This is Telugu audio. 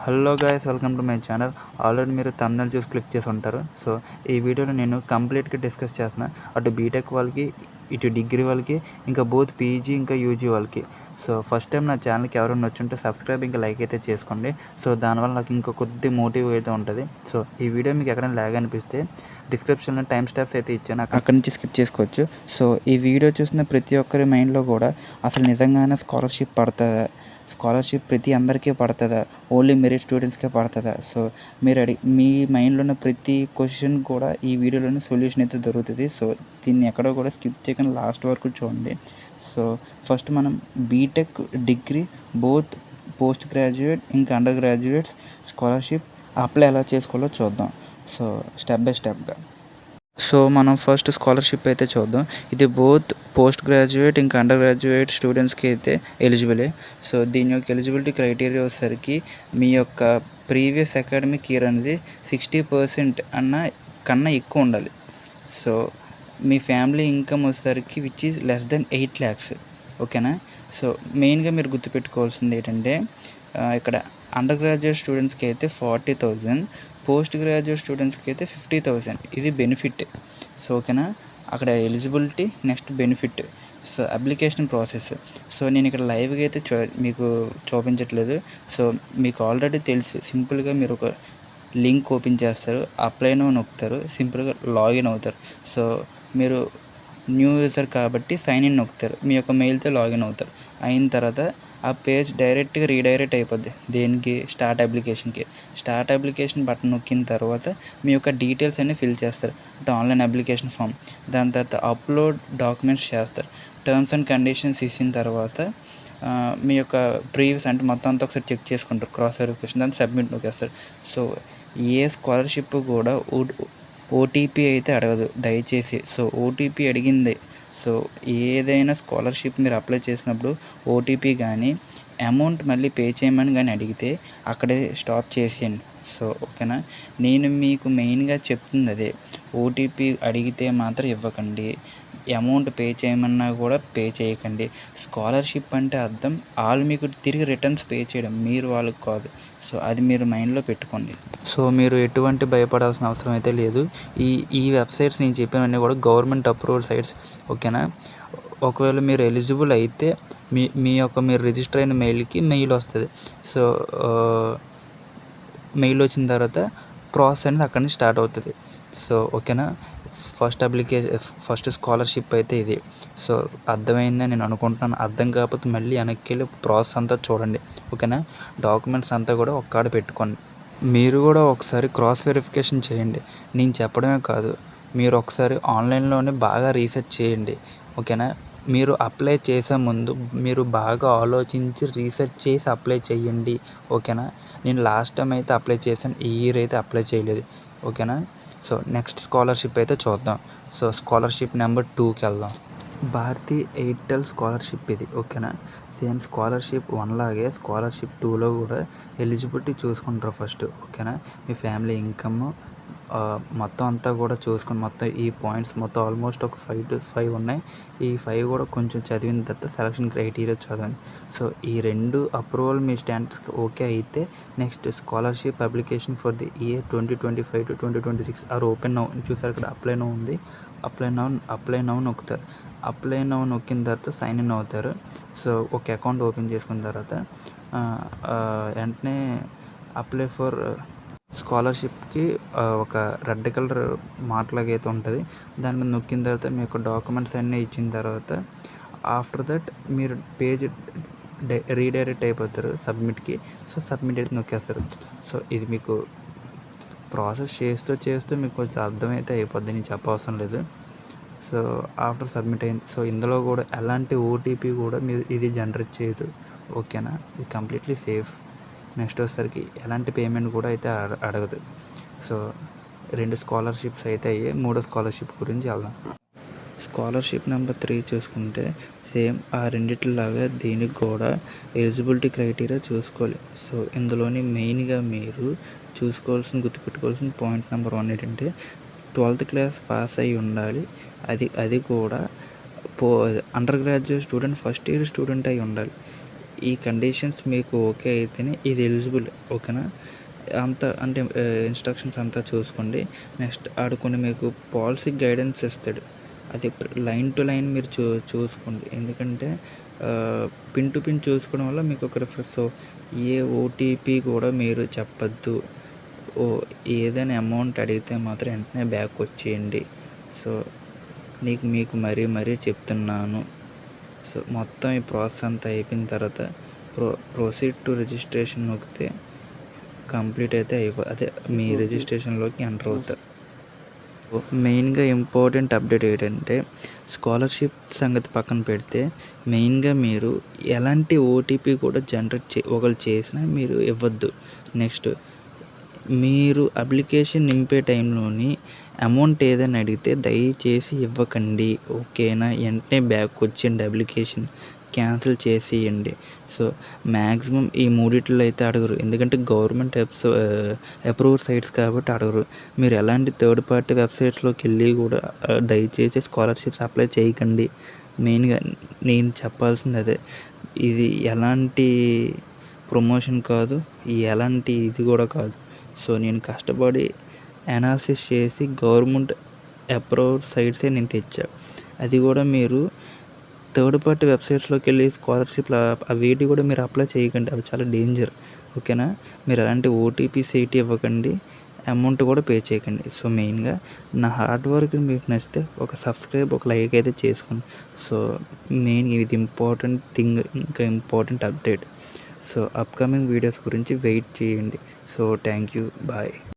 Hello guys, welcome to my channel. Already మీరు థంబ్నెయిల్ చూసి క్లిక్ చేసి ఉంటారు. సో ఈ వీడియోలో నేను కంప్లీట్గా డిస్కస్ చేస్తున్నా, అటు బీటెక్ వాళ్ళకి, ఇటు డిగ్రీ వాళ్ళకి, ఇంకా బోత్ పీజీ ఇంకా యూజీ వాళ్ళకి. సో ఫస్ట్ టైం నా ఛానల్కి ఎవరైనా వచ్చుంటే సబ్స్క్రైబ్ ఇంకా లైక్ అయితే చేసుకోండి. సో దానివల్ల నాకు ఇంకా కొద్ది మోటివ్ అయితే ఉంటుంది. సో ఈ వీడియో మీకు ఎక్కడైనా లాగ్ అనిపిస్తే డిస్క్రిప్షన్లో టైం స్టాప్స్ అయితే ఇచ్చాను, అక్కడి నుంచి స్కిప్ చేసుకోవచ్చు. సో ఈ వీడియో చూసిన ప్రతి ఒక్కరి మైండ్లో కూడా అసలు నిజంగానే స్కాలర్షిప్ పడుతుందా, స్కాలర్షిప్ ప్రతి అందరికీ పడుతుందా, ఓన్లీ మెరిట్ స్టూడెంట్స్కే పడుతుందా? సో మీ మైండ్లో ఉన్న ప్రతి క్వశ్చన్ కూడా ఈ వీడియోలోనే సొల్యూషన్ అయితే దొరుకుతుంది. సో దీన్ని ఎక్కడో కూడా స్కిప్ చేయకుండా లాస్ట్ వరకు చూడండి. సో ఫస్ట్ మనం BTech, degree, both post graduate ఇంకా అండర్ గ్రాడ్యుయేట్స్ స్కాలర్షిప్ అప్లై ఎలా చేసుకోవాలో చూద్దాం. సో స్టెప్ బై స్టెప్గా. సో మనం ఫస్ట్ స్కాలర్షిప్ అయితే చూద్దాం. ఇది బోత్ పోస్ట్ గ్రాడ్యుయేట్ ఇంకా అండర్ గ్రాడ్యుయేట్ స్టూడెంట్స్కి అయితే ఎలిజిబులే. సో దీని యొక్క ఎలిజిబిలిటీ క్రైటీరియా వచ్చేసరికి మీ యొక్క ప్రీవియస్ అకాడమిక్ ఇయర్ అనేది 60% కన్నా ఎక్కువ ఉండాలి. సో మీ ఫ్యామిలీ ఇన్కమ్ వచ్చేసరికి which is less than 8 lakhs. ఓకేనా? సో మెయిన్గా మీరు గుర్తుపెట్టుకోవాల్సింది ఏంటంటే, ఇక్కడ అండర్ గ్రాడ్యుయేట్ స్టూడెంట్స్కి అయితే 40,000, పోస్ట్ గ్రాడ్యుయేట్ స్టూడెంట్స్కి అయితే 50,000. ఇది బెనిఫిట్. సో ఓకేనా? అక్కడ eligibility, next benefit. So application process. So నేను ఇక్కడ లైవ్గా అయితే మీకు చూపించట్లేదు. సో మీకు ఆల్రెడీ తెలుసు. సింపుల్గా మీరు ఒక లింక్ ఓపెన్ చేస్తారు, అప్లై నౌ నొక్కుతారు, సింపుల్గా లాగిన్ అవుతారు. సో మీరు న్యూ యూజర్ కాబట్టి సైన్ ఇన్ నొక్కుతారు, మీ యొక్క మెయిల్తో లాగిన్ అవుతారు. అయిన తర్వాత ఆ పేజ్ డైరెక్ట్గా రీడైరెక్ట్ అయిపోద్ది. దేనికి? స్టార్ట్ అప్లికేషన్ బటన్ నొక్కిన తర్వాత మీ యొక్క డీటెయిల్స్ అన్నీ ఫిల్ చేస్తారు, అంటే ఆన్లైన్ అప్లికేషన్ ఫామ్. దాని తర్వాత అప్లోడ్ డాక్యుమెంట్స్ చేస్తారు. టర్మ్స్ అండ్ కండిషన్స్ ఇచ్చిన తర్వాత మీ యొక్క ప్రీవియస్ అంటే మొత్తం అంతా ఒకసారి చెక్ చేసుకుంటారు, క్రాస్ వెరిఫికేషన్. దాన్ని సబ్మిట్ నొక్కేస్తారు. సో ఏ స్కాలర్షిప్ కూడా ఓటీపీ అయితే అడగదు దయచేసి. సో ఓటీపీ అడిగింది. సో ఏదైనా స్కాలర్షిప్ మీరు అప్లై చేసినప్పుడు ఓటీపీ కానీ అమౌంట్ మళ్ళీ పే చేయమని కానీ అడిగితే అక్కడే స్టాప్ చేసేయండి. సో ఓకేనా? నేను మీకు మెయిన్గా చెప్తుంది అదే. ఓటీపీ అడిగితే మాత్రం ఇవ్వకండి, అమౌంట్ పే చేయమన్నా కూడా పే చేయకండి. స్కాలర్షిప్ అంటే అర్థం వాళ్ళు మీకు తిరిగి రిటర్న్స్ పే చేయడం, మీరు వాళ్ళకి కాదు. సో అది మీరు మైండ్లో పెట్టుకోండి. సో మీరు ఎటువంటి భయపడాల్సిన అవసరం అయితే లేదు. ఈ వెబ్సైట్స్ నేను చెప్పినవన్నీ కూడా గవర్నమెంట్ అప్రూవ్డ్ సైట్స్. ఓకేనా? ఒకవేళ మీరు ఎలిజిబుల్ అయితే మీరు రిజిస్టర్ అయిన మెయిల్కి మెయిల్ వస్తుంది. సో మెయిల్ వచ్చిన తర్వాత ప్రాసెస్ అనేది అక్కడి నుంచి స్టార్ట్ అవుతుంది. సో ఓకేనా? ఫస్ట్ స్కాలర్షిప్ అయితే ఇది. సో అర్థమైందని నేను అనుకుంటున్నాను. అర్థం కాకపోతే మళ్ళీ వెనక్కి వెళ్ళి ప్రాసెస్ అంతా చూడండి. ఓకేనా? డాక్యుమెంట్స్ అంతా కూడా ఒక్కడ పెట్టుకోండి. మీరు కూడా ఒకసారి క్రాస్ వెరిఫికేషన్ చేయండి. నేను చెప్పడమే కాదు, మీరు ఒకసారి ఆన్లైన్లోనే బాగా రీసెర్చ్ చేయండి. ఓకేనా? మీరు అప్లై చేసే ముందు మీరు బాగా ఆలోచించి రీసెర్చ్ చేసి అప్లై చేయండి. ఓకేనా? నేను లాస్ట్ టైం అయితే అప్లై చేశాను, ఈ ఇయర్ అయితే అప్లై చేయలేదు. ఓకేనా? సో నెక్స్ట్ స్కాలర్షిప్ అయితే చూద్దాం. సో స్కాలర్షిప్ నెంబర్ 2కి వెళ్దాం. భారతీ ఎయిర్టెల్ స్కాలర్షిప్ ఇది. ఓకేనా? సేమ్ స్కాలర్షిప్ 1 లాగే స్కాలర్షిప్ 2లో కూడా ఎలిజిబిలిటీ చూసుకుంటారు ఫస్ట్. ఓకేనా? మీ ఫ్యామిలీ ఇన్కమ్ మొత్తం అంతా కూడా చూసుకొని, మొత్తం ఈ పాయింట్స్ మొత్తం ఆల్మోస్ట్ ఒక 5 to 5 ఉన్నాయి. ఈ 5 కూడా కొంచెం చదివిన తర్వాత సెలక్షన్ క్రైటీరియా చదవండి. సో ఈ 2 అప్రూవల్ మీ స్టాండర్డ్స్కి ఓకే అయితే next scholarship application for the year 2025 to 2026 are open now. చూసారు ఇక్కడ అప్లై నౌ ఉంది. అప్లై నౌ నొక్కుతారు. అప్లై నౌ నొక్కిన తర్వాత సైన్ ఇన్ అవుతారు. సో ఒక అకౌంట్ ఓపెన్ చేసుకున్న తర్వాత వెంటనే అప్లై ఫర్ స్కాలర్షిప్కి ఒక రెడ్ కలర్ మార్క్ లాగా అయితే ఉంటుంది. దాని మీద నొక్కిన తర్వాత మీ యొక్క డాక్యుమెంట్స్ అన్నీ ఇచ్చిన తర్వాత ఆఫ్టర్ దట్ మీరు పేజ్ రీడైరెక్ట్ అయిపోతారు సబ్మిట్కి. సో సబ్మిట్ అయితే నొక్కేస్తారు. సో ఇది మీకు ప్రాసెస్ చేస్తూ మీకు కొంచెం అర్థమైతే అయిపోద్ది, నేను చెప్పవసరం లేదు. సో ఆఫ్టర్ సబ్మిట్ అయింది. సో ఇందులో కూడా ఎలాంటి ఓటీపీ కూడా మీరు ఇది జనరేట్ చేయదు. ఓకేనా? ఇది కంప్లీట్లీ సేఫ్. నెక్స్ట్ వచ్చేసరికి ఎలాంటి పేమెంట్ కూడా అయితే అడగదు. సో 2 స్కాలర్షిప్స్ అయితే అయ్యాయి. 3వ స్కాలర్షిప్ గురించి వెళ్దాం. స్కాలర్షిప్ నెంబర్ 3 చూసుకుంటే సేమ్ ఆ రెండిటిలాగా దీనికి కూడా ఎలిజిబిలిటీ క్రైటీరియా చూసుకోవాలి. సో ఇందులోని మెయిన్గా మీరు గుర్తుపెట్టుకోవాల్సిన పాయింట్ నెంబర్ 1 ఏంటంటే 12th క్లాస్ పాస్ అయి ఉండాలి. అది కూడా under graduate student, first year student అయి ఉండాలి. ఈ కండిషన్స్ మీకు ఓకే అయితేనే ఇది ఎలిజిబుల్. ఓకేనా? అంటే ఇన్స్ట్రక్షన్స్ అంతా చూసుకోండి. నెక్స్ట్ ఆడు మీకు పాలసీ గైడెన్స్ ఇస్తాడు. అది లైన్ టు లైన్ మీరు చూసుకోండి. ఎందుకంటే పిన్ టు పిన్ చూసుకోవడం వల్ల మీకు ఒక రిఫరెన్స్. సో ఏ ఓటీపీ కూడా మీరు చెప్పద్దు. ఏదైనా అమౌంట్ అడిగితే మాత్రం వెంటనే బ్యాక్ వచ్చేయండి. సో మీకు మరీ చెప్తున్నాను. సో మొత్తం ఈ ప్రాసెస్ అంతా అయిపోయిన తర్వాత ప్రొసీడ్ టు రిజిస్ట్రేషన్ నొక్కితే కంప్లీట్ అయితే అదే మీ రిజిస్ట్రేషన్లోకి ఎంటర్ అవుతారు. మెయిన్గా ఇంపార్టెంట్ అప్డేట్ ఏంటంటే స్కాలర్షిప్ సంగతి పక్కన పెడితే మెయిన్గా మీరు ఎలాంటి ఓటీపీ కూడా జనరేట్ ఒకళ్ళు చేసినా మీరు ఇవ్వద్దు. నెక్స్ట్ మీరు అప్లికేషన్ నింపే టైంలోని అమౌంట్ ఏదైనా అడిగితే దయచేసి ఇవ్వకండి. ఓకేనా? వెంటనే బ్యాక్ వచ్చేయండి. అప్లికేషన్ క్యాన్సిల్ చేసేయండి. సో మ్యాక్సిమం ఈ మూడిట్లో అయితే అడగరు. ఎందుకంటే గవర్నమెంట్ అప్రూవ్డ్ సైట్స్ కాబట్టి అడగరు. మీరు ఎలాంటి థర్డ్ పార్టీ వెబ్సైట్స్లోకి వెళ్ళి కూడా దయచేసి స్కాలర్షిప్స్ అప్లై చేయకండి. మెయిన్గా నేను చెప్పాల్సింది అదే. ఇది ఎలాంటి ప్రమోషన్ కాదు, ఎలాంటి ఇది కూడా కాదు. సో నేను కష్టపడి అనాలిసిస్ చేసి గవర్నమెంట్ అప్రూవ్డ్ సైట్సే నేను తెచ్చా. అది కూడా మీరు థర్డ్ పార్టీ వెబ్సైట్స్లోకి వెళ్ళి స్కాలర్షిప్లు అవేటి కూడా మీరు అప్లై చేయకండి. అవి చాలా డేంజర్. ఓకేనా? మీరు అలాంటి ఓటీపీస్ ఏటి ఇవ్వకండి. అమౌంట్ కూడా పే చేయకండి. సో మెయిన్గా నా హార్డ్ వర్క్ మీకు నచ్చితే ఒక సబ్స్క్రైబ్, ఒక లైక్ అయితే చేసుకోండి. సో మెయిన్ ఇది ఇంపార్టెంట్ థింగ్, ఇంకా important update. So upcoming videos గురించి వెయిట్ చేయండి. So thank you. బాయ్.